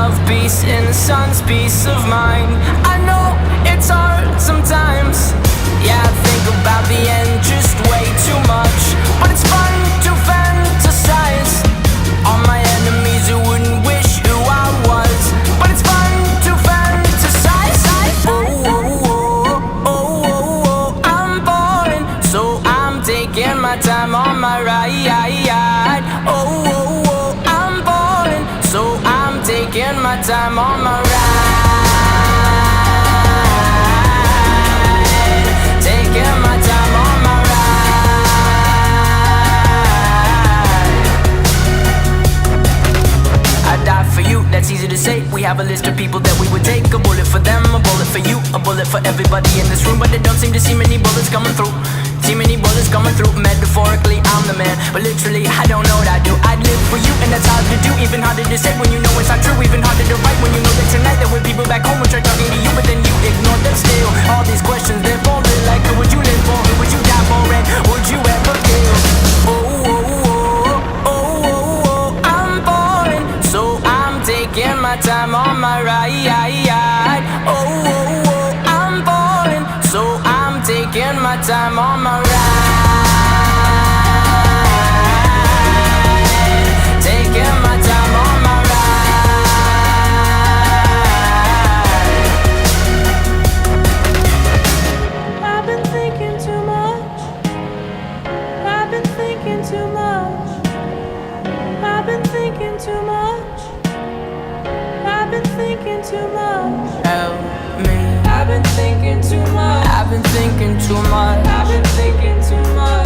of peace in the sun's peace of mind. I know it's hard sometimes. Yeah, I think about the end just way too much, but it's fun to fantasize on my enemies who wouldn't wish who I was. But it's fun to fantasize. Oh, oh, oh, oh, oh, oh. I'm falling, so I'm taking my time on my ride. Oh, oh, oh, I'm falling, so I'm taking my time on my ride. Taking my time on my ride. I die for you, that's easy to say. We have a list of people that we would take. A bullet for them, a bullet for you, a bullet for everybody in this room. But they don't seem to see many bullets coming through. See many bullets coming through. Metaphorically, I'm the man, but literally, I don't know what I do. I'd live for you, and that's hard to do. Even harder to say when you know it's not true. Even harder to write when you know that tonight there were people back home who tried talking to you, but then you ignored them still. All these questions, they're falling like, who would you live for? Who would you die for? And would you ever kill? Oh, oh, oh, oh, oh, oh, I'm falling, so I'm taking my time on my ride. Oh, oh, oh, I'm falling, so I'm taking my time on my ride. Taking my time on my ride. I've been thinking too much. I've been thinking too much. I've been thinking too much. I've been thinking too much. Help me. I've been thinking too much. I've been thinking too much. I've been thinking too much.